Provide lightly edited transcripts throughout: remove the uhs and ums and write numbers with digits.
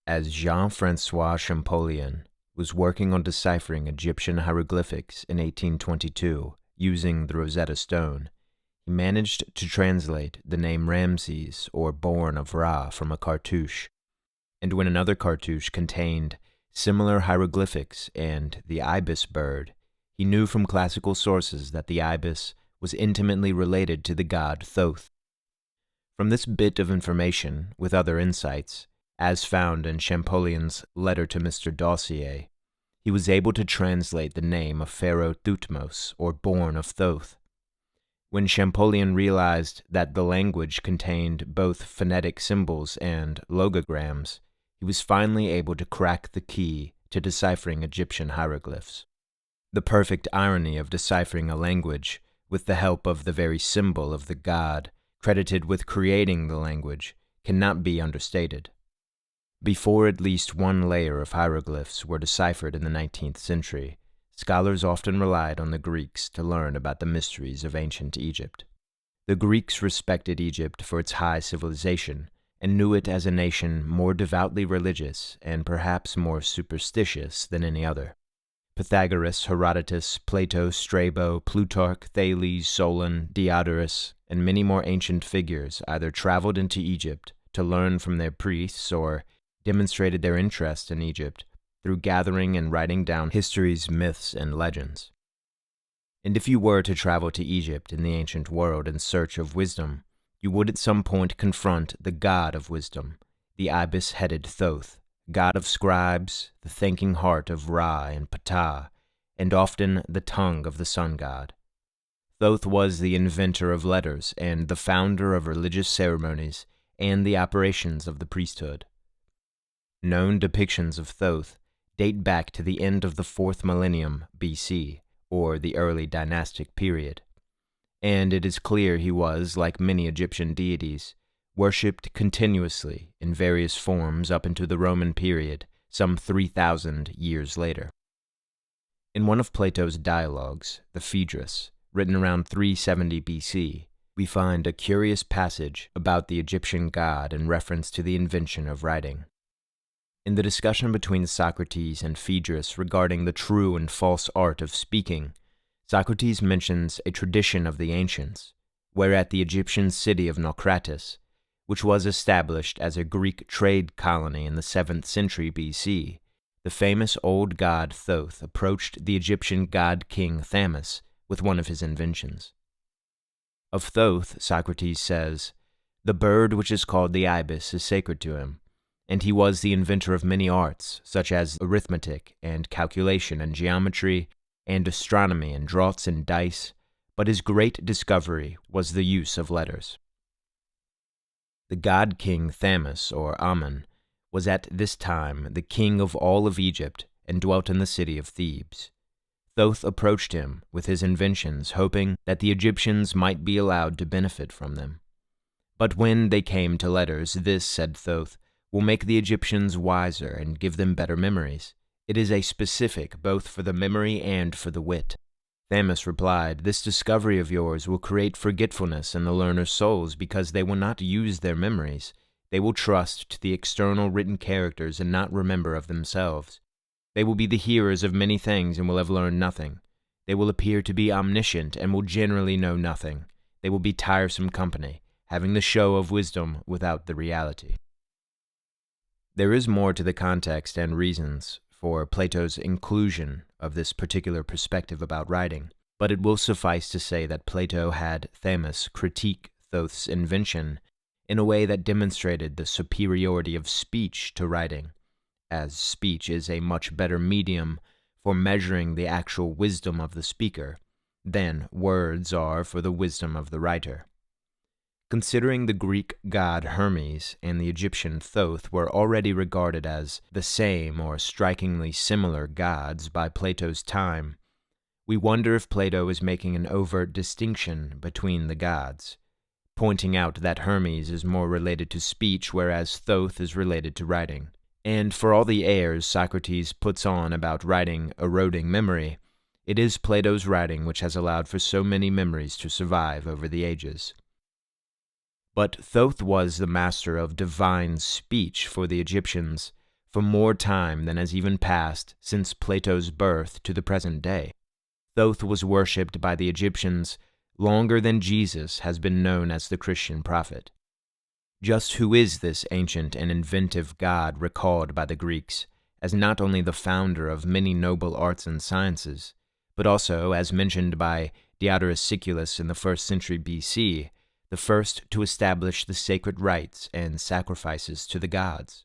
As Jean-Francois Champollion was working on deciphering Egyptian hieroglyphics in 1822 using the Rosetta Stone, he managed to translate the name Ramses, or born of Ra, from a cartouche, and when another cartouche contained similar hieroglyphics and the ibis bird, he knew from classical sources that the ibis was intimately related to the god Thoth. From this bit of information, with other insights, as found in Champollion's letter to Mr. Dossier, he was able to translate the name of Pharaoh Thutmose, or born of Thoth. When Champollion realized that the language contained both phonetic symbols and logograms, he was finally able to crack the key to deciphering Egyptian hieroglyphs. The perfect irony of deciphering a language with the help of the very symbol of the god credited with creating the language cannot be understated. Before at least one layer of hieroglyphs were deciphered in the 19th century, scholars often relied on the Greeks to learn about the mysteries of ancient Egypt. The Greeks respected Egypt for its high civilization and knew it as a nation more devoutly religious and perhaps more superstitious than any other. Pythagoras, Herodotus, Plato, Strabo, Plutarch, Thales, Solon, Diodorus, and many more ancient figures either traveled into Egypt to learn from their priests or demonstrated their interest in Egypt through gathering and writing down histories, myths, and legends. And if you were to travel to Egypt in the ancient world in search of wisdom, you would at some point confront the god of wisdom, the ibis-headed Thoth, god of scribes, the thinking heart of Ra and Ptah, and often the tongue of the sun god. Thoth was the inventor of letters and the founder of religious ceremonies and the operations of the priesthood. Known depictions of Thoth date back to the end of the 4th millennium BC, or the early dynastic period, and it is clear he was, like many Egyptian deities, worshipped continuously in various forms up into the Roman period, some 3,000 years later. In one of Plato's dialogues, the Phaedrus, written around 370 BC, we find a curious passage about the Egyptian god in reference to the invention of writing. In the discussion between Socrates and Phaedrus regarding the true and false art of speaking, Socrates mentions a tradition of the ancients, whereat the Egyptian city of Naucratis, which was established as a Greek trade colony in the 7th century BC, the famous old god Thoth approached the Egyptian god-king Thamus with one of his inventions. Of Thoth, Socrates says, "The bird which is called the ibis is sacred to him, and he was the inventor of many arts, such as arithmetic and calculation and geometry and astronomy and draughts and dice, but his great discovery was the use of letters." The god-king Thamus, or Amun, was at this time the king of all of Egypt and dwelt in the city of Thebes. Thoth approached him with his inventions, hoping that the Egyptians might be allowed to benefit from them. But when they came to letters, this, said Thoth, will make the Egyptians wiser and give them better memories. It is a specific both for the memory and for the wit. Thamus replied, "This discovery of yours will create forgetfulness in the learners' souls because they will not use their memories. They will trust to the external written characters and not remember of themselves. They will be the hearers of many things and will have learned nothing. They will appear to be omniscient and will generally know nothing. They will be tiresome company, having the show of wisdom without the reality." There is more to the context and reasons for Plato's inclusion of this particular perspective about writing, but it will suffice to say that Plato had Thamus critique Thoth's invention in a way that demonstrated the superiority of speech to writing, as speech is a much better medium for measuring the actual wisdom of the speaker than words are for the wisdom of the writer. Considering the Greek god Hermes and the Egyptian Thoth were already regarded as the same or strikingly similar gods by Plato's time, we wonder if Plato is making an overt distinction between the gods, pointing out that Hermes is more related to speech whereas Thoth is related to writing. And for all the airs Socrates puts on about writing eroding memory, it is Plato's writing which has allowed for so many memories to survive over the ages. But Thoth was the master of divine speech for the Egyptians, for more time than has even passed since Plato's birth to the present day. Thoth was worshipped by the Egyptians longer than Jesus has been known as the Christian prophet. Just who is this ancient and inventive god recalled by the Greeks as not only the founder of many noble arts and sciences, but also, as mentioned by Diodorus Siculus in the 1st century BC, the first to establish the sacred rites and sacrifices to the gods?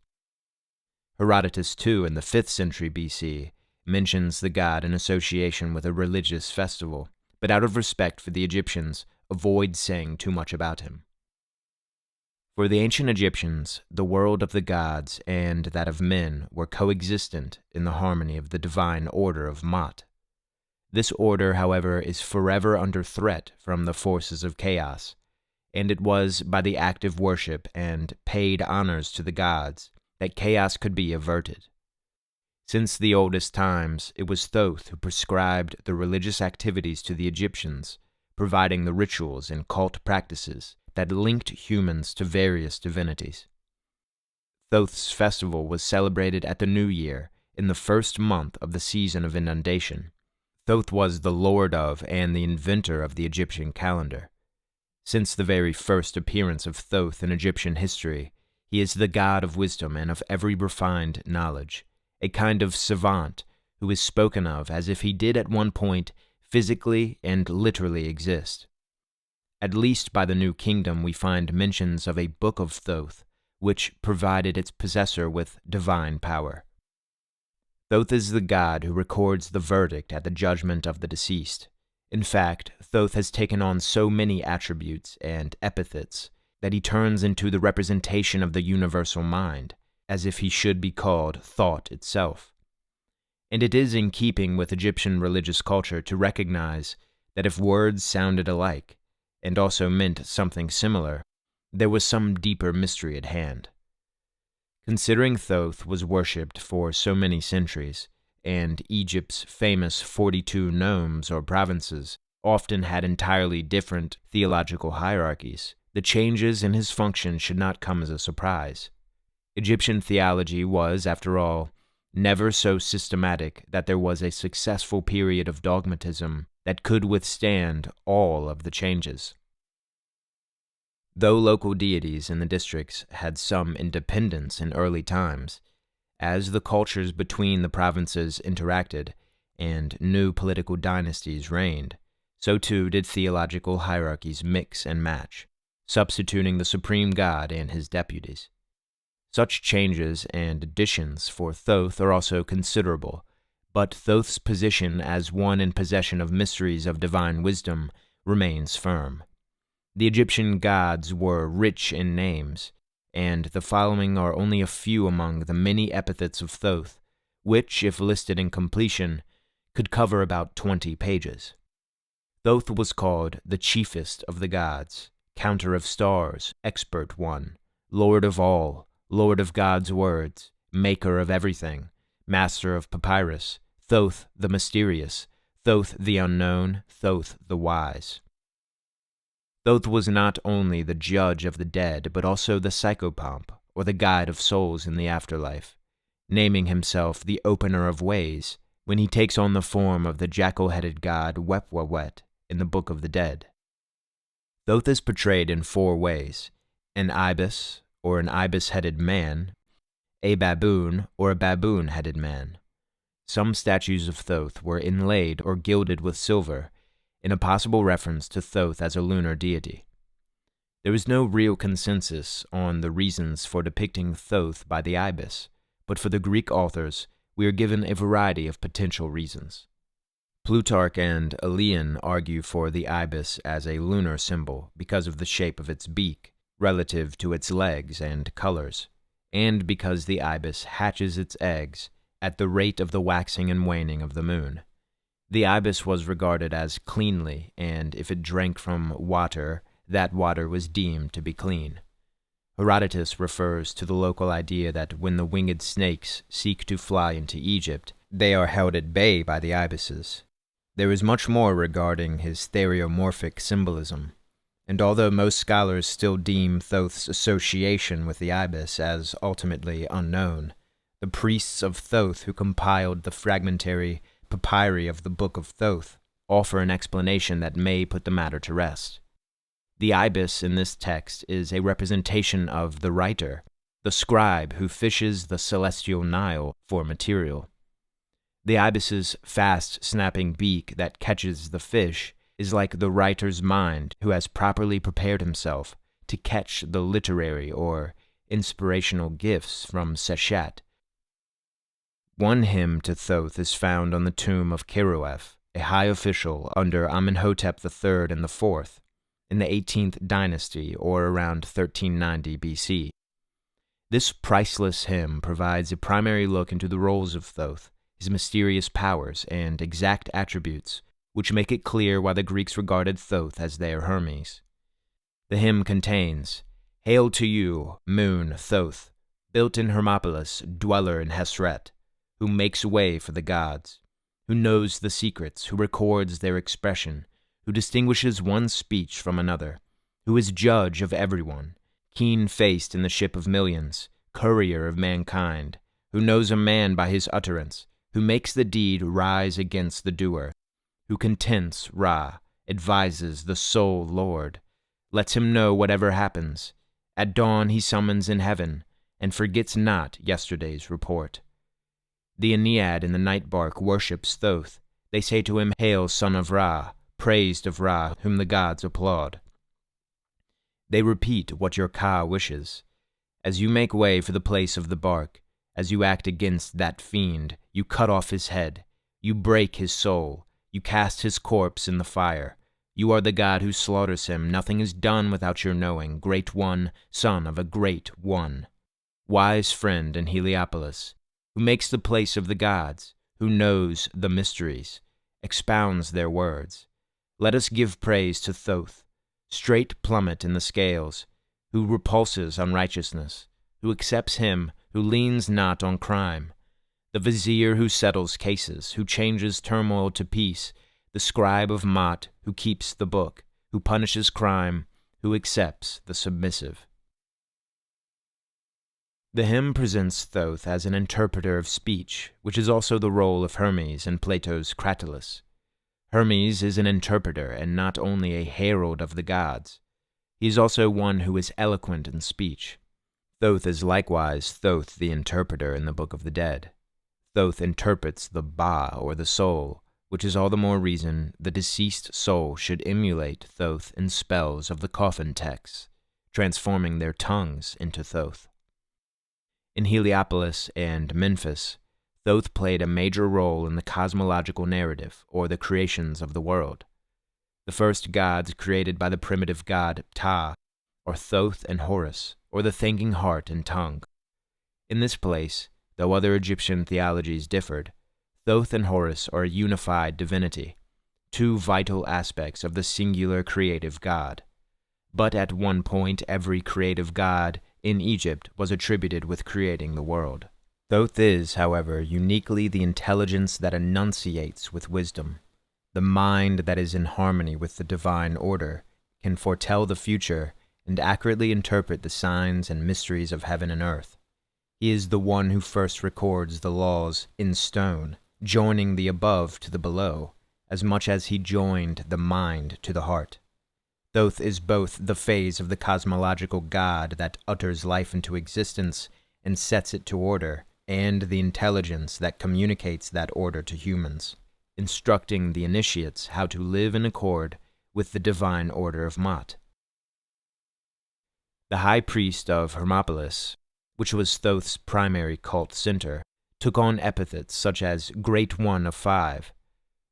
Herodotus, too, in the 5th century BC, mentions the god in association with a religious festival, but out of respect for the Egyptians, avoids saying too much about him. For the ancient Egyptians, the world of the gods and that of men were coexistent in the harmony of the divine order of Maat. This order, however, is forever under threat from the forces of chaos, and it was by the active worship and paid honors to the gods that chaos could be averted. Since the oldest times, it was Thoth who prescribed the religious activities to the Egyptians, providing the rituals and cult practices that linked humans to various divinities. Thoth's festival was celebrated at the New Year in the first month of the season of inundation. Thoth was the lord of and the inventor of the Egyptian calendar. Since the very first appearance of Thoth in Egyptian history, he is the god of wisdom and of every refined knowledge, a kind of savant who is spoken of as if he did at one point physically and literally exist. At least by the New Kingdom we find mentions of a Book of Thoth, which provided its possessor with divine power. Thoth is the god who records the verdict at the judgment of the deceased. In fact, Thoth has taken on so many attributes and epithets that he turns into the representation of the universal mind, as if he should be called thought itself. And it is in keeping with Egyptian religious culture to recognize that if words sounded alike, and also meant something similar, there was some deeper mystery at hand. Considering Thoth was worshipped for so many centuries, and Egypt's famous 42 nomes or provinces often had entirely different theological hierarchies, the changes in his function should not come as a surprise. Egyptian theology was, after all, never so systematic that there was a successful period of dogmatism that could withstand all of the changes. Though local deities in the districts had some independence in early times, as the cultures between the provinces interacted and new political dynasties reigned, so too did theological hierarchies mix and match, substituting the supreme god and his deputies. Such changes and additions for Thoth are also considerable, but Thoth's position as one in possession of mysteries of divine wisdom remains firm. The Egyptian gods were rich in names, and the following are only a few among the many epithets of Thoth, which, if listed in completion, could cover about 20 pages. Thoth was called the chiefest of the gods, counter of stars, expert one, lord of all, lord of God's words, maker of everything, master of papyrus, Thoth the mysterious, Thoth the unknown, Thoth the wise. Thoth was not only the judge of the dead, but also the psychopomp, or the guide of souls in the afterlife, naming himself the opener of ways when he takes on the form of the jackal-headed god Wepwawet in the Book of the Dead. Thoth is portrayed in 4 ways: an ibis, or an ibis-headed man, a baboon, or a baboon-headed man. Some statues of Thoth were inlaid or gilded with silver, in a possible reference to Thoth as a lunar deity. There is no real consensus on the reasons for depicting Thoth by the ibis, but for the Greek authors, we are given a variety of potential reasons. Plutarch and Aelian argue for the ibis as a lunar symbol because of the shape of its beak, relative to its legs and colors, and because the ibis hatches its eggs at the rate of the waxing and waning of the moon. The ibis was regarded as cleanly, and if it drank from water, that water was deemed to be clean. Herodotus refers to the local idea that when the winged snakes seek to fly into Egypt, they are held at bay by the ibises. There is much more regarding his theriomorphic symbolism, and although most scholars still deem Thoth's association with the ibis as ultimately unknown, The priests of Thoth who compiled the fragmentary papyri of the Book of Thoth offer an explanation that may put the matter to rest. The ibis in this text is a representation of the writer, the scribe who fishes the celestial Nile for material. The ibis's fast snapping beak that catches the fish is like the writer's mind who has properly prepared himself to catch the literary or inspirational gifts from Sechet. One hymn to Thoth is found on the tomb of Kiruef, a high official under Amenhotep III and IV, in the 18th dynasty or around 1390 BC. This priceless hymn provides a primary look into the roles of Thoth, his mysterious powers and exact attributes, which make it clear why the Greeks regarded Thoth as their Hermes. The hymn contains, "Hail to you, moon Thoth, built in Hermopolis, dweller in Hesret, who makes way for the gods, who knows the secrets, who records their expression, who distinguishes one speech from another, who is judge of everyone, keen-faced in the ship of millions, courier of mankind, who knows a man by his utterance, who makes the deed rise against the doer, who contents Ra, advises the sole Lord, lets him know whatever happens. At dawn he summons in heaven, and forgets not yesterday's report." The Aeneid in the night bark worships Thoth. They say to him, "Hail, son of Ra, praised of Ra, whom the gods applaud." They repeat what your Ka wishes. As you make way for the place of the bark, as you act against that fiend, you cut off his head, you break his soul, you cast his corpse in the fire. You are the god who slaughters him. Nothing is done without your knowing, great one, son of a great one. Wise friend in Heliopolis, who makes the place of the gods, who knows the mysteries, expounds their words. Let us give praise to Thoth, straight plummet in the scales, who repulses unrighteousness, who accepts him, who leans not on crime, the vizier who settles cases, who changes turmoil to peace, the scribe of Mot, who keeps the book, who punishes crime, who accepts the submissive. The hymn presents Thoth as an interpreter of speech, which is also the role of Hermes in Plato's Cratylus. Hermes is an interpreter and not only a herald of the gods. He is also one who is eloquent in speech. Thoth is likewise Thoth the interpreter in the Book of the Dead. Thoth interprets the Ba, or the soul, which is all the more reason the deceased soul should emulate Thoth in spells of the coffin texts, transforming their tongues into Thoth. In Heliopolis and Memphis, Thoth played a major role in the cosmological narrative, or the creations of the world. The first gods created by the primitive god Ptah are Thoth and Horus, or the thinking heart and tongue. In this place, though other Egyptian theologies differed, Thoth and Horus are a unified divinity, two vital aspects of the singular creative god. But at one point, every creative god in Egypt was attributed with creating the world. Thoth is, however, uniquely the intelligence that enunciates with wisdom. The mind that is in harmony with the divine order can foretell the future and accurately interpret the signs and mysteries of heaven and earth. He is the one who first records the laws in stone, joining the above to the below, as much as he joined the mind to the heart. Thoth is both the phase of the cosmological god that utters life into existence and sets it to order, and the intelligence that communicates that order to humans, instructing the initiates how to live in accord with the divine order of Mot. The high priest of Hermopolis, which was Thoth's primary cult center, took on epithets such as Great One of Five,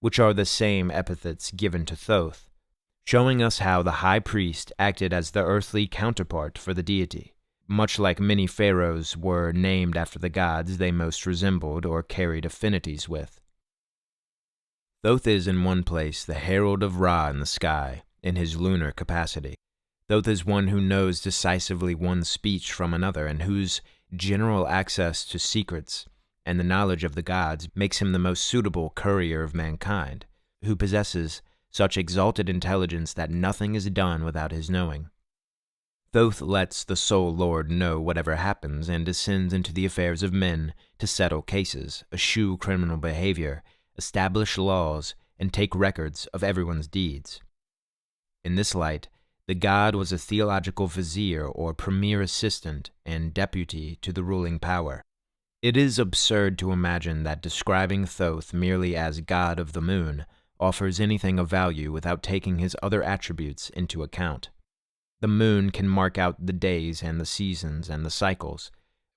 which are the same epithets given to Thoth, showing us how the high priest acted as the earthly counterpart for the deity, much like many pharaohs were named after the gods they most resembled or carried affinities with. Thoth is in one place the herald of Ra in the sky, in his lunar capacity. Thoth is one who knows decisively one speech from another, and whose general access to secrets and the knowledge of the gods makes him the most suitable courier of mankind, who possesses such exalted intelligence that nothing is done without his knowing. Thoth lets the sole Lord know whatever happens and descends into the affairs of men to settle cases, eschew criminal behavior, establish laws, and take records of everyone's deeds. In this light, the god was a theological vizier or premier assistant and deputy to the ruling power. It is absurd to imagine that describing Thoth merely as god of the moon offers anything of value without taking his other attributes into account. The moon can mark out the days and the seasons and the cycles,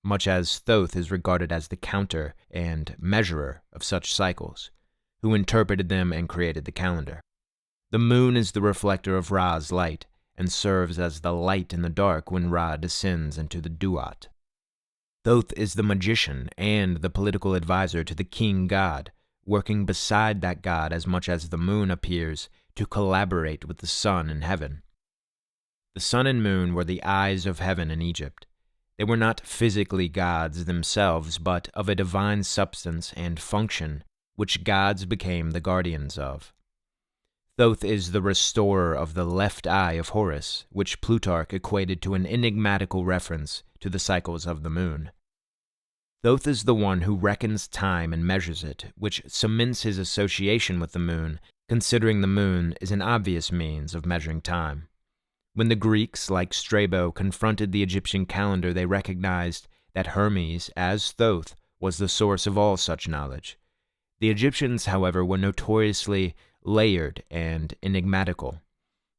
much as Thoth is regarded as the counter and measurer of such cycles, who interpreted them and created the calendar. The moon is the reflector of Ra's light, and serves as the light in the dark when Ra descends into the duat. Thoth is the magician and the political advisor to the king god, working beside that god as much as the moon appears to collaborate with the sun in heaven. The sun and moon were the eyes of heaven in Egypt. They were not physically gods themselves, but of a divine substance and function, which gods became the guardians of. Thoth is the restorer of the left eye of Horus, which Plutarch equated to an enigmatical reference to the cycles of the moon. Thoth is the one who reckons time and measures it, which cements his association with the moon, considering the moon is an obvious means of measuring time. When the Greeks, like Strabo, confronted the Egyptian calendar, they recognized that Hermes, as Thoth, was the source of all such knowledge. The Egyptians, however, were notoriously layered and enigmatical.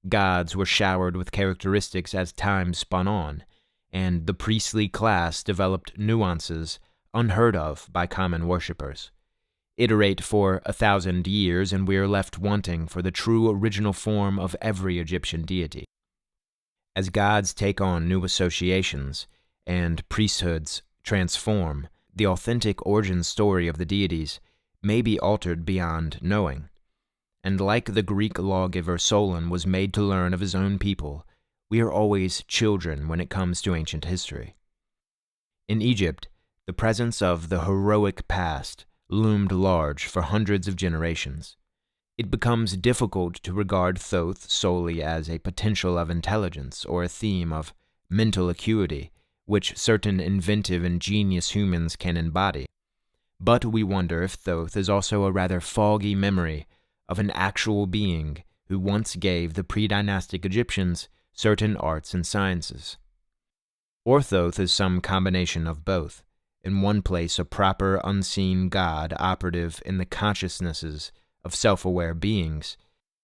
Gods were showered with characteristics as time spun on, and the priestly class developed nuances unheard of by common worshippers. Iterate for 1,000 years, and we are left wanting for the true original form of every Egyptian deity. As gods take on new associations, and priesthoods transform, the authentic origin story of the deities may be altered beyond knowing. And like the Greek lawgiver Solon was made to learn of his own people, we are always children when it comes to ancient history. In Egypt, the presence of the heroic past loomed large for hundreds of generations. It becomes difficult to regard Thoth solely as a potential of intelligence or a theme of mental acuity, which certain inventive and genius humans can embody. But we wonder if Thoth is also a rather foggy memory of an actual being who once gave the pre-dynastic Egyptians certain arts and sciences. Or Thoth is some combination of both, in one place a proper unseen god operative in the consciousnesses of self-aware beings,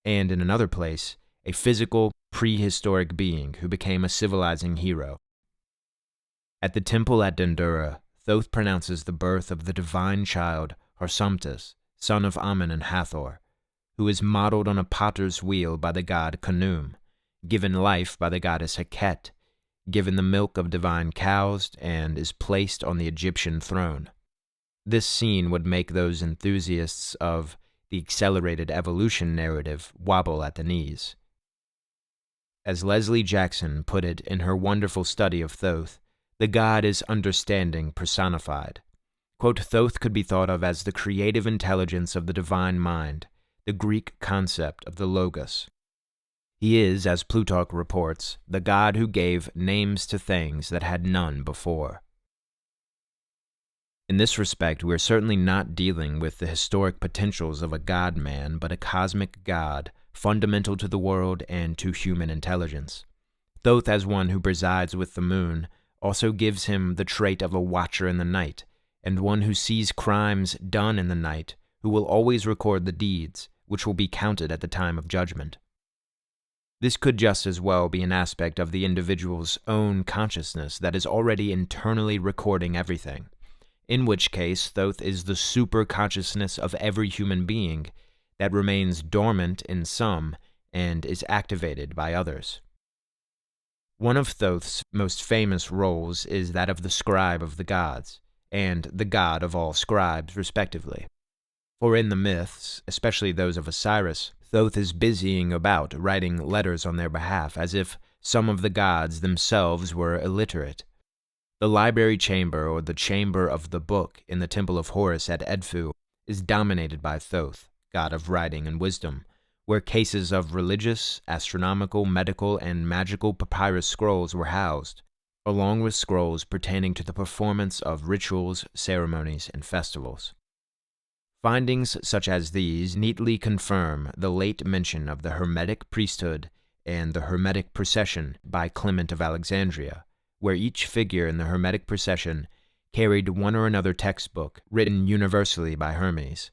and in another place a physical, prehistoric being who became a civilizing hero. At the temple at Dendera, Thoth pronounces the birth of the divine child Harrassowitz, son of Amun and Hathor, who is modeled on a potter's wheel by the god Khnum, given life by the goddess Heket, given the milk of divine cows, and is placed on the Egyptian throne. This scene would make those enthusiasts of the accelerated evolution narrative wobble at the knees. As Lesley Jackson put it in her wonderful study of Thoth, the god is understanding personified. Quote, Thoth could be thought of as the creative intelligence of the divine mind, the Greek concept of the logos. He is, as Plutarch reports, the god who gave names to things that had none before. In this respect, we are certainly not dealing with the historic potentials of a god-man, but a cosmic god, fundamental to the world and to human intelligence. Thoth, as one who presides with the moon, also gives him the trait of a watcher in the night, and one who sees crimes done in the night, who will always record the deeds, which will be counted at the time of judgment. This could just as well be an aspect of the individual's own consciousness that is already internally recording everything, in which case Thoth is the super-consciousness of every human being that remains dormant in some and is activated by others. One of Thoth's most famous roles is that of the scribe of the gods, and the god of all scribes, respectively. For in the myths, especially those of Osiris, Thoth is busying about writing letters on their behalf, as if some of the gods themselves were illiterate. The library chamber, or the chamber of the book, in the temple of Horus at Edfu, is dominated by Thoth, god of writing and wisdom, where cases of religious, astronomical, medical, and magical papyrus scrolls were housed, along with scrolls pertaining to the performance of rituals, ceremonies, and festivals. Findings such as these neatly confirm the late mention of the Hermetic priesthood and the Hermetic procession by Clement of Alexandria, where each figure in the Hermetic procession carried one or another textbook written universally by Hermes.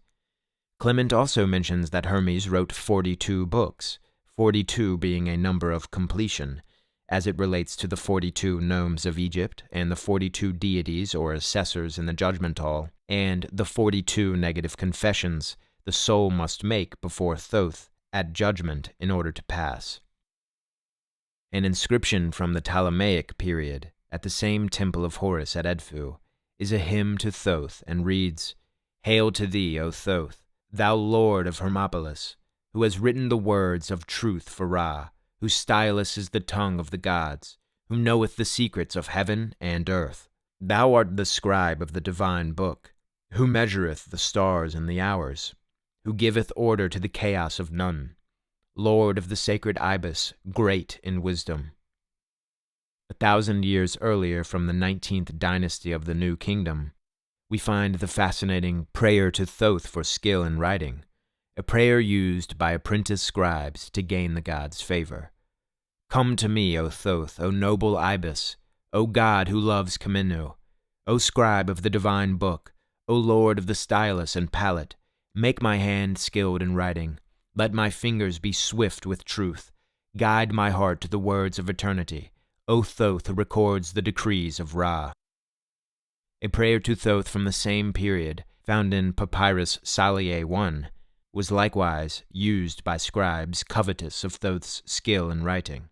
Clement also mentions that Hermes wrote 42 books, 42 being a number of completion, as it relates to the 42 nomes of Egypt and the 42 deities or assessors in the judgment hall, and the 42 negative confessions the soul must make before Thoth at judgment in order to pass. An inscription from the Ptolemaic period at the same temple of Horus at Edfu is a hymn to Thoth and reads, "Hail to thee, O Thoth, thou lord of Hermopolis, who has written the words of truth for Ra, whose stylus is the tongue of the gods, who knoweth the secrets of heaven and earth. Thou art the scribe of the divine book, who measureth the stars and the hours, who giveth order to the chaos of none, Lord of the sacred ibis, great in wisdom." 1,000 years earlier, from the 19th dynasty of the New Kingdom, we find the fascinating Prayer to Thoth for skill in writing, a prayer used by apprentice scribes to gain the god's favor. "Come to me, O Thoth, O noble ibis, O god who loves Kamenu, O scribe of the divine book, O lord of the stylus and palette, make my hand skilled in writing, let my fingers be swift with truth, guide my heart to the words of eternity, O Thoth who records the decrees of Ra." A prayer to Thoth from the same period, found in Papyrus Salier I, was likewise used by scribes covetous of Thoth's skill in writing.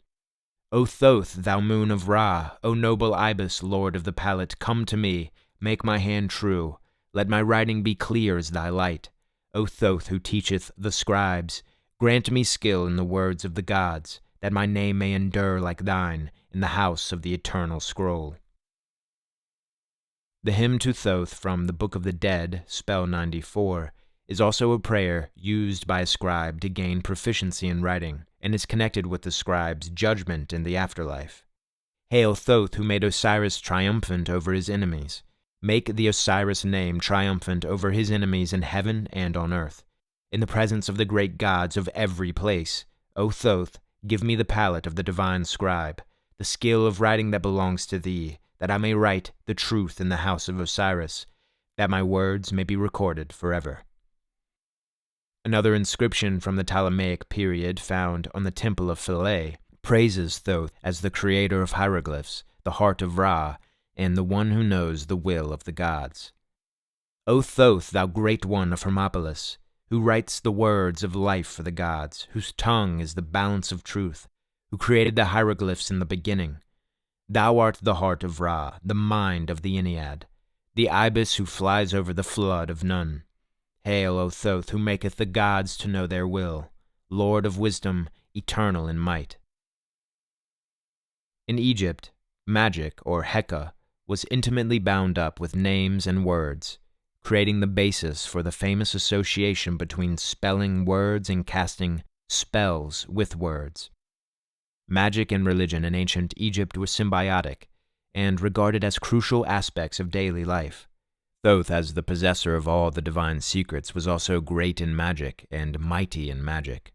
"O Thoth, thou moon of Ra, O noble ibis, lord of the palette, come to me, make my hand true, let my writing be clear as thy light. O Thoth, who teacheth the scribes, grant me skill in the words of the gods, that my name may endure like thine in the house of the eternal scroll." The hymn to Thoth from the Book of the Dead, spell 94, is also a prayer used by a scribe to gain proficiency in writing, and is connected with the scribe's judgment in the afterlife. "Hail Thoth, who made Osiris triumphant over his enemies. Make the Osiris name triumphant over his enemies in heaven and on earth. In the presence of the great gods of every place, O Thoth, give me the palate of the divine scribe, the skill of writing that belongs to thee, that I may write the truth in the house of Osiris, that my words may be recorded forever." Another inscription from the Ptolemaic period found on the Temple of Philae praises Thoth as the creator of hieroglyphs, the heart of Ra, and the one who knows the will of the gods. "O Thoth, thou great one of Hermopolis, who writes the words of life for the gods, whose tongue is the balance of truth, who created the hieroglyphs in the beginning. Thou art the heart of Ra, the mind of the Ennead, the ibis who flies over the flood of Nun. Hail, O Thoth, who maketh the gods to know their will, Lord of wisdom, eternal in might." In Egypt, magic, or Heka, was intimately bound up with names and words, creating the basis for the famous association between spelling words and casting spells with words. Magic and religion in ancient Egypt were symbiotic and regarded as crucial aspects of daily life. Thoth, as the possessor of all the divine secrets, was also great in magic and mighty in magic.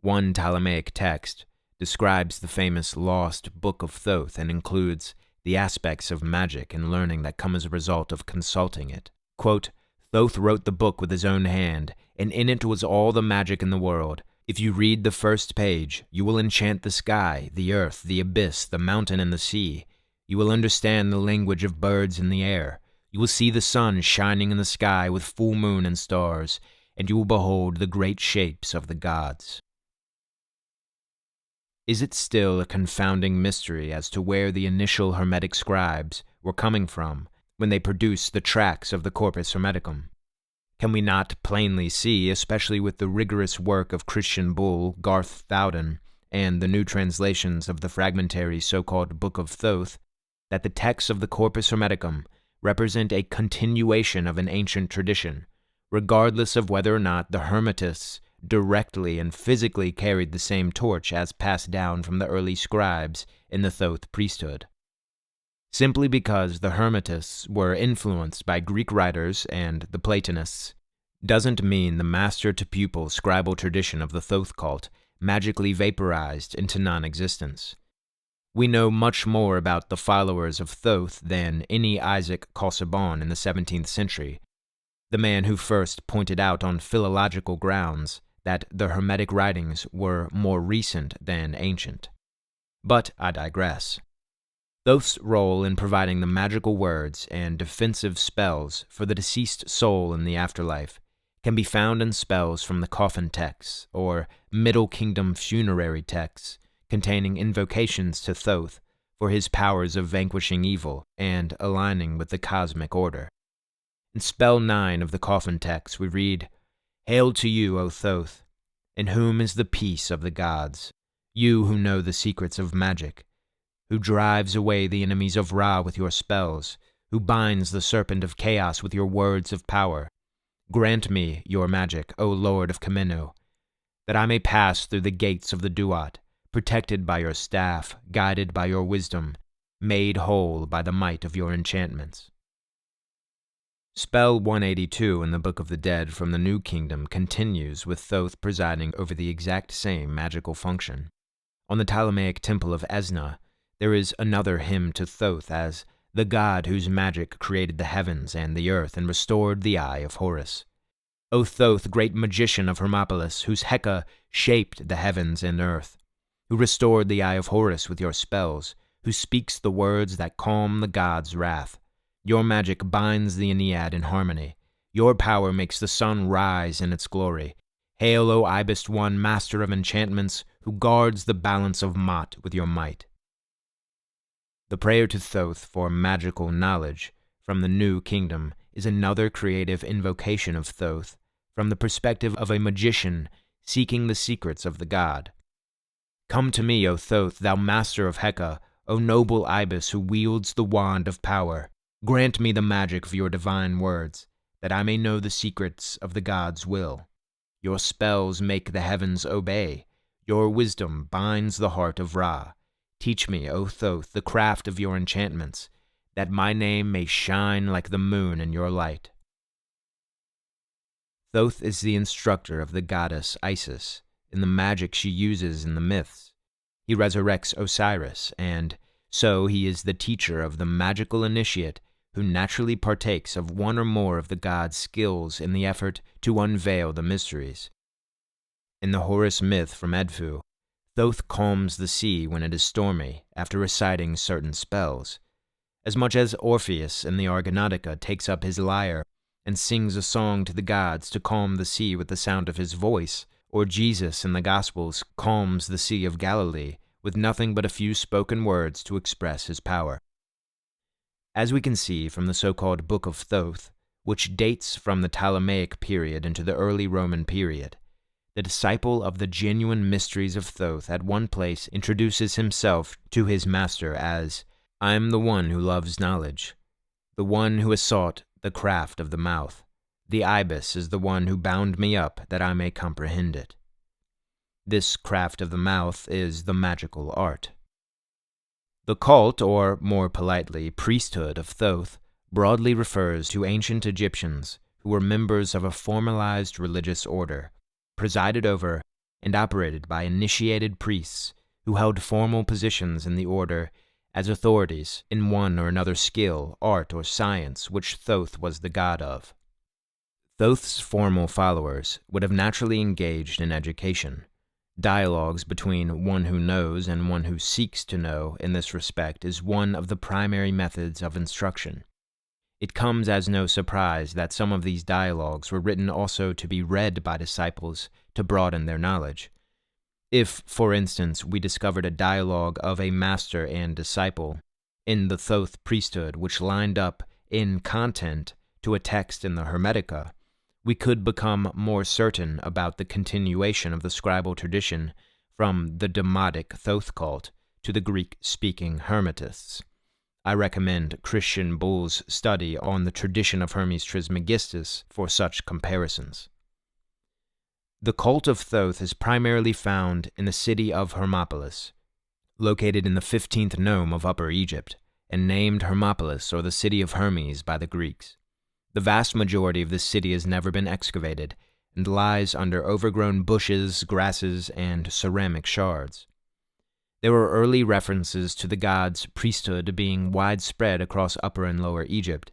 One Ptolemaic text describes the famous lost Book of Thoth and includes the aspects of magic and learning that come as a result of consulting it. Quote, "Thoth wrote the book with his own hand, and in it was all the magic in the world. If you read the first page, you will enchant the sky, the earth, the abyss, the mountain, and the sea. You will understand the language of birds in the air. You will see the sun shining in the sky with full moon and stars, and you will behold the great shapes of the gods." Is it still a confounding mystery as to where the initial Hermetic scribes were coming from when they produced the tracts of the Corpus Hermeticum? Can we not plainly see, especially with the rigorous work of Christian Bull, Karl-Theodor, and the new translations of the fragmentary so-called Book of Thoth, that the texts of the Corpus Hermeticum represent a continuation of an ancient tradition, regardless of whether or not the Hermetists directly and physically carried the same torch as passed down from the early scribes in the Thoth priesthood. Simply because the Hermetists were influenced by Greek writers and the Platonists doesn't mean the master-to-pupil scribal tradition of the Thoth cult magically vaporized into non-existence. We know much more about the followers of Thoth than any Isaac Casaubon in the 17th century, the man who first pointed out on philological grounds that the Hermetic writings were more recent than ancient. But I digress. Thoth's role in providing the magical words and defensive spells for the deceased soul in the afterlife can be found in spells from the coffin texts, or Middle Kingdom funerary texts, containing invocations to Thoth for his powers of vanquishing evil and aligning with the cosmic order. In spell 9 of the coffin text we read, "Hail to you, O Thoth, in whom is the peace of the gods, you who know the secrets of magic, who drives away the enemies of Ra with your spells, who binds the serpent of chaos with your words of power. Grant me your magic, O Lord of Kamenu, that I may pass through the gates of the Duat, protected by your staff, guided by your wisdom, made whole by the might of your enchantments." Spell 182 in the Book of the Dead from the New Kingdom continues with Thoth presiding over the exact same magical function. On the Ptolemaic temple of Esna, there is another hymn to Thoth as the god whose magic created the heavens and the earth and restored the eye of Horus. O Thoth, great magician of Hermopolis, whose Heka shaped the heavens and earth, who restored the eye of Horus with your spells, who speaks the words that calm the god's wrath. Your magic binds the Ennead in harmony. Your power makes the sun rise in its glory. Hail, O Ibis One, master of enchantments, who guards the balance of Mot with your might. The prayer to Thoth for magical knowledge from the New Kingdom is another creative invocation of Thoth from the perspective of a magician seeking the secrets of the god. Come to me, O Thoth, thou master of Heka, O noble Ibis who wields the wand of power. Grant me the magic of your divine words, that I may know the secrets of the god's will. Your spells make the heavens obey. Your wisdom binds the heart of Ra. Teach me, O Thoth, the craft of your enchantments, that my name may shine like the moon in your light. Thoth is the instructor of the goddess Isis in the magic she uses in the myths. He resurrects Osiris, and so he is the teacher of the magical initiate who naturally partakes of one or more of the god's skills in the effort to unveil the mysteries. In the Horus myth from Edfu, Thoth calms the sea when it is stormy after reciting certain spells, as much as Orpheus in the Argonautica takes up his lyre and sings a song to the gods to calm the sea with the sound of his voice, or Jesus in the Gospels calms the Sea of Galilee with nothing but a few spoken words to express his power. As we can see from the so-called Book of Thoth, which dates from the Ptolemaic period into the early Roman period, the disciple of the genuine mysteries of Thoth at one place introduces himself to his master as, "I am the one who loves knowledge, the one who has sought the craft of the mouth. The ibis is the one who bound me up that I may comprehend it." This craft of the mouth is the magical art. The cult, or more politely, priesthood of Thoth, broadly refers to ancient Egyptians who were members of a formalized religious order, presided over and operated by initiated priests who held formal positions in the order as authorities in one or another skill, art, or science which Thoth was the god of. Thoth's formal followers would have naturally engaged in education. Dialogues between one who knows and one who seeks to know in this respect is one of the primary methods of instruction. It comes as no surprise that some of these dialogues were written also to be read by disciples to broaden their knowledge. If, for instance, we discovered a dialogue of a master and disciple in the Thoth priesthood which lined up in content to a text in the Hermetica, we could become more certain about the continuation of the scribal tradition from the Demotic Thoth cult to the Greek-speaking Hermetists. I recommend Christian Bull's study on the tradition of Hermes Trismegistus for such comparisons. The cult of Thoth is primarily found in the city of Hermopolis, located in the 15th nome of Upper Egypt, and named Hermopolis or the city of Hermes by the Greeks. The vast majority of this city has never been excavated and lies under overgrown bushes, grasses, and ceramic shards. There are early references to the god's priesthood being widespread across Upper and Lower Egypt,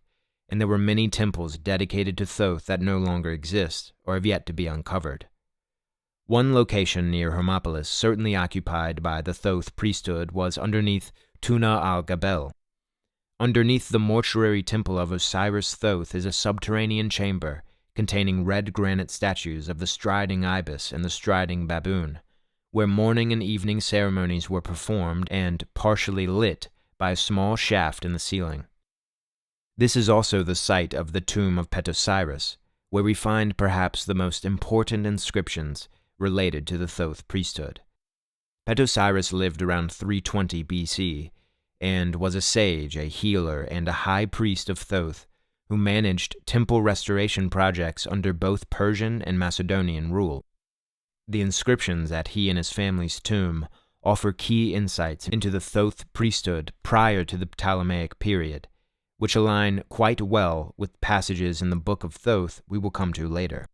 and there were many temples dedicated to Thoth that no longer exist or have yet to be uncovered. One location near Hermopolis certainly occupied by the Thoth priesthood was underneath Tuna al-Gabel. Underneath the mortuary temple of Osiris Thoth is a subterranean chamber containing red granite statues of the striding ibis and the striding baboon, where morning and evening ceremonies were performed and partially lit by a small shaft in the ceiling. This is also the site of the tomb of Osiris, where we find perhaps the most important inscriptions related to the Thoth priesthood. Osiris lived around 320 BC and was a sage, a healer, and a high priest of Thoth who managed temple restoration projects under both Persian and Macedonian rule. The inscriptions at he and his family's tomb offer key insights into the Thoth priesthood prior to the Ptolemaic period, which align quite well with passages in the Book of Thoth we will come to later.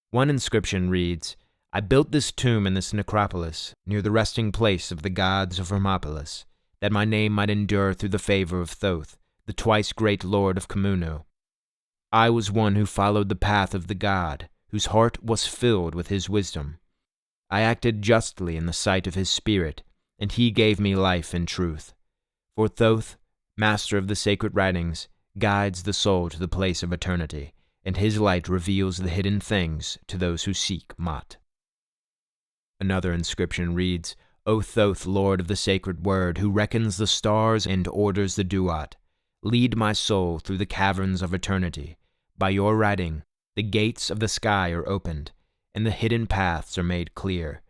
One inscription reads, "I built this tomb in this necropolis, near the resting place of the gods of Hermopolis, that my name might endure through the favor of Thoth, the twice great lord of Kamunu. I was one who followed the path of the god, whose heart was filled with his wisdom. I acted justly in the sight of his spirit, and he gave me life and truth. For Thoth, master of the sacred writings, guides the soul to the place of eternity, and his light reveals the hidden things to those who seek Mot." Another inscription reads, "O Thoth, lord of the sacred word, who reckons the stars and orders the duat, lead my soul through the caverns of eternity. By your writing, the gates of the sky are opened, and the hidden paths are made clear.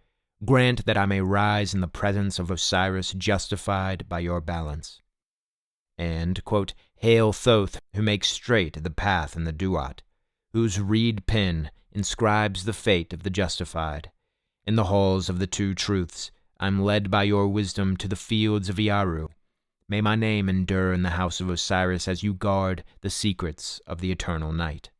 Grant that I may rise in the presence of Osiris justified by your balance." And, quote, "Hail Thoth, who makes straight the path in the duat, whose reed pen inscribes the fate of the justified. In the halls of the two truths, I am led by your wisdom to the fields of Iaru. May my name endure in the house of Osiris as you guard the secrets of the eternal night."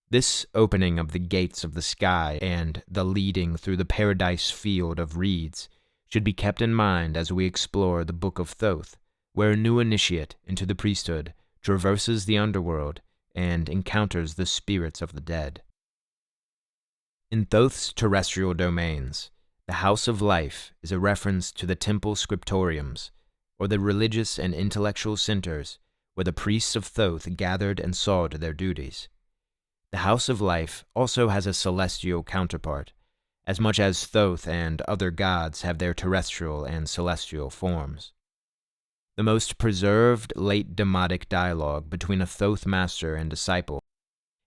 This opening of the gates of the sky and the leading through the paradise field of reeds should be kept in mind as we explore the Book of Thoth, where a new initiate into the priesthood traverses the underworld and encounters the spirits of the dead. In Thoth's terrestrial domains, the House of Life is a reference to the temple scriptoriums, or the religious and intellectual centers where the priests of Thoth gathered and saw to their duties. The House of Life also has a celestial counterpart, as much as Thoth and other gods have their terrestrial and celestial forms. The most preserved late Demotic dialogue between a Thoth master and disciple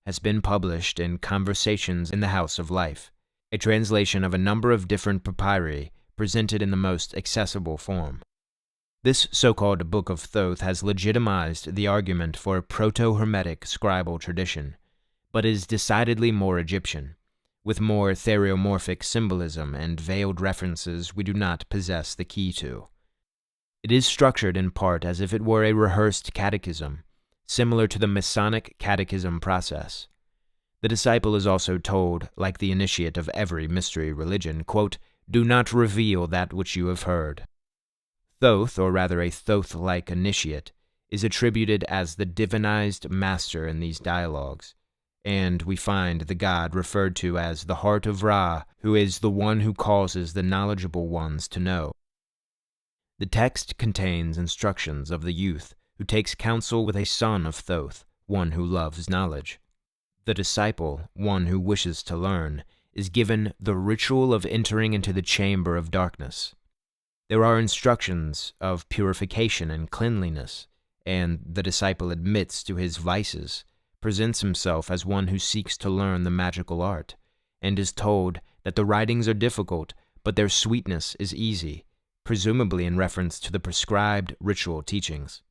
has been published in Conversations in the House of Life, a translation of a number of different papyri presented in the most accessible form. This so-called Book of Thoth has legitimized the argument for a proto-Hermetic scribal tradition, but is decidedly more Egyptian, with more theriomorphic symbolism and veiled references we do not possess the key to. It is structured in part as if it were a rehearsed catechism, similar to the Masonic catechism process. The disciple is also told, like the initiate of every mystery religion, quote, "Do not reveal that which you have heard." Thoth, or rather a Thoth-like initiate, is attributed as the divinized master in these dialogues, and we find the god referred to as the heart of Ra, who is the one who causes the knowledgeable ones to know. The text contains instructions of the youth who takes counsel with a son of Thoth, one who loves knowledge. The disciple, one who wishes to learn, is given the ritual of entering into the chamber of darkness. There are instructions of purification and cleanliness, and the disciple admits to his vices, presents himself as one who seeks to learn the magical art, and is told that the writings are difficult, but their sweetness is easy, presumably in reference to the prescribed ritual teachings.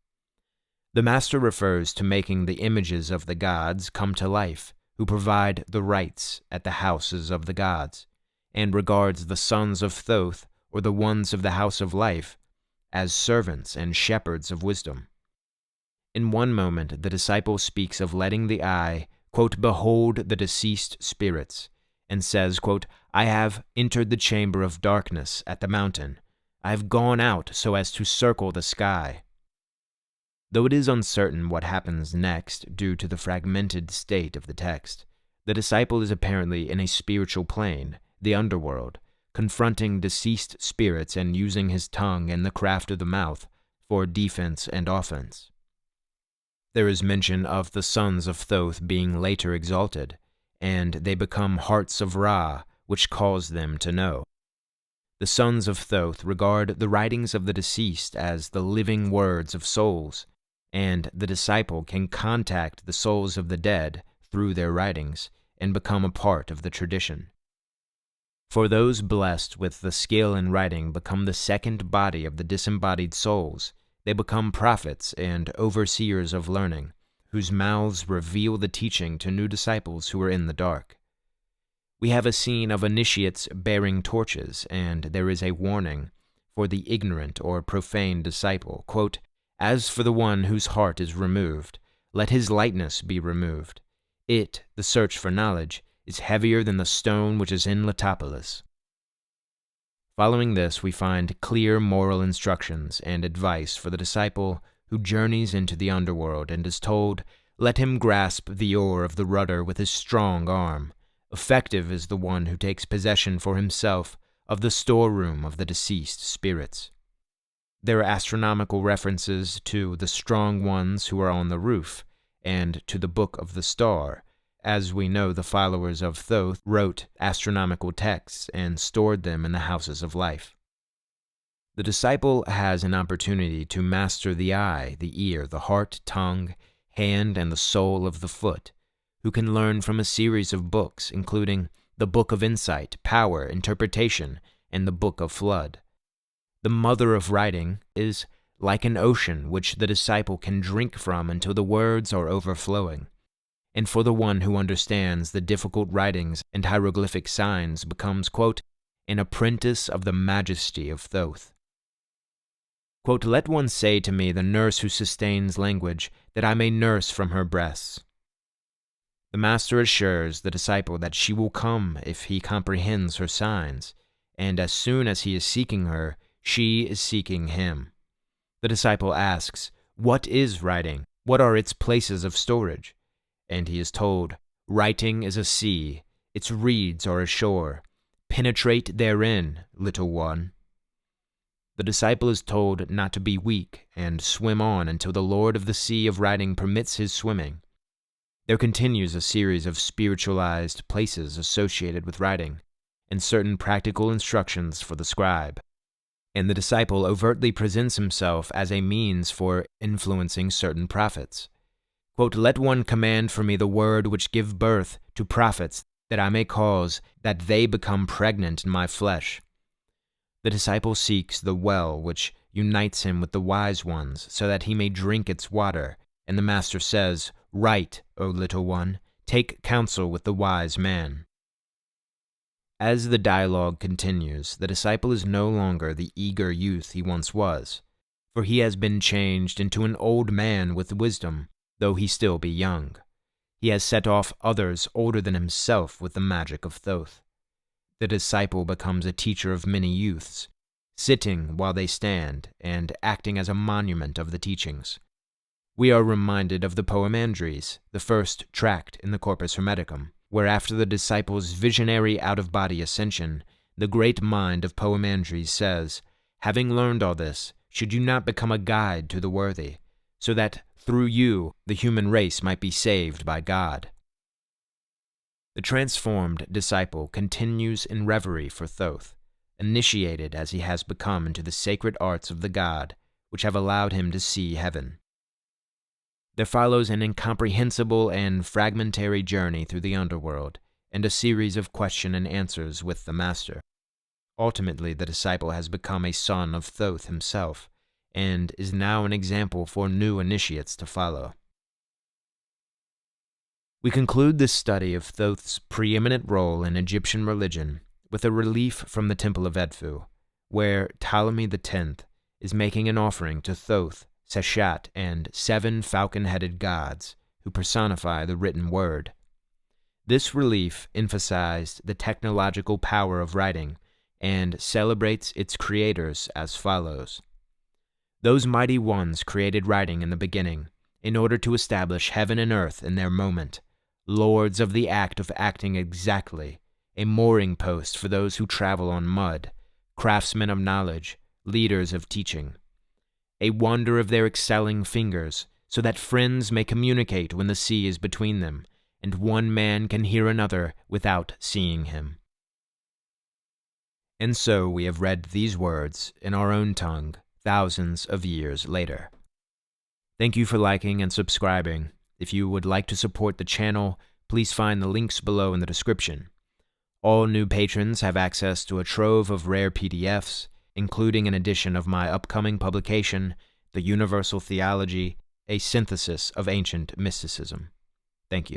The master refers to making the images of the gods come to life, who provide the rites at the houses of the gods, and regards the sons of Thoth, or the ones of the house of life, as servants and shepherds of wisdom. In one moment, the disciple speaks of letting the eye, quote, behold the deceased spirits, and says, quote, I have entered the chamber of darkness at the mountain. I have gone out so as to circle the sky. Though it is uncertain what happens next due to the fragmented state of the text, the disciple is apparently in a spiritual plane, the underworld, confronting deceased spirits and using his tongue and the craft of the mouth for defense and offense. There is mention of the sons of Thoth being later exalted, and they become hearts of Ra, which cause them to know. The sons of Thoth regard the writings of the deceased as the living words of souls, and the disciple can contact the souls of the dead through their writings and become a part of the tradition. For those blessed with the skill in writing become the second body of the disembodied souls. They become prophets and overseers of learning, whose mouths reveal the teaching to new disciples who are in the dark. We have a scene of initiates bearing torches, and there is a warning for the ignorant or profane disciple, quote, as for the one whose heart is removed, let his lightness be removed. It, the search for knowledge, is heavier than the stone which is in Letopolis. Following this, we find clear moral instructions and advice for the disciple who journeys into the underworld and is told, let him grasp the oar of the rudder with his strong arm. Effective is the one who takes possession for himself of the storeroom of the deceased spirits. There are astronomical references to the strong ones who are on the roof, and to the Book of the Star. As we know, the followers of Thoth wrote astronomical texts and stored them in the houses of life. The disciple has an opportunity to master the eye, the ear, the heart, tongue, hand, and the sole of the foot, who can learn from a series of books, including the Book of Insight, Power, Interpretation, and the Book of Flood. The mother of writing is like an ocean which the disciple can drink from until the words are overflowing. And for the one who understands the difficult writings and hieroglyphic signs becomes, quote, an apprentice of the majesty of Thoth. Quote, let one say to me, the nurse who sustains language, that I may nurse from her breasts. The master assures the disciple that she will come if he comprehends her signs, and as soon as he is seeking her, she is seeking him. The disciple asks, what is writing? What are its places of storage? And he is told, writing is a sea, its reeds are a shore. Penetrate therein, little one. The disciple is told not to be weak and swim on until the Lord of the Sea of Writing permits his swimming. There continues a series of spiritualized places associated with writing, and certain practical instructions for the scribe. And the disciple overtly presents himself as a means for influencing certain prophets. Quote, let one command for me the word which give birth to prophets, that I may cause that they become pregnant in my flesh. The disciple seeks the well which unites him with the wise ones, so that he may drink its water, and the master says, write, O little one, take counsel with the wise man. As the dialogue continues, the disciple is no longer the eager youth he once was, for he has been changed into an old man with wisdom, though he still be young. He has set off others older than himself with the magic of Thoth. The disciple becomes a teacher of many youths, sitting while they stand and acting as a monument of the teachings. We are reminded of the Poemandries, the first tract in the Corpus Hermeticum, where after the disciple's visionary out-of-body ascension, the great mind of Poemandries says, having learned all this, should you not become a guide to the worthy, so that through you the human race might be saved by God? The transformed disciple continues in reverie for Thoth, initiated as he has become into the sacred arts of the god, which have allowed him to see heaven. There follows an incomprehensible and fragmentary journey through the underworld, and a series of question and answers with the master. Ultimately, the disciple has become a son of Thoth himself, and is now an example for new initiates to follow. We conclude this study of Thoth's preeminent role in Egyptian religion with a relief from the Temple of Edfu, where Ptolemy X is making an offering to Thoth, Seshat, and 7 falcon-headed gods who personify the written word. This relief emphasized the technological power of writing and celebrates its creators as follows. Those mighty ones created writing in the beginning in order to establish heaven and earth in their moment, lords of the act of acting exactly, a mooring post for those who travel on mud, craftsmen of knowledge, leaders of teaching, a wonder of their excelling fingers, so that friends may communicate when the sea is between them, and one man can hear another without seeing him. And so we have read these words in our own tongue thousands of years later. Thank you for liking and subscribing. If you would like to support the channel, please find the links below in the description. All new patrons have access to a trove of rare PDFs, including an edition of my upcoming publication, The Universal Theology, a synthesis of ancient mysticism. Thank you.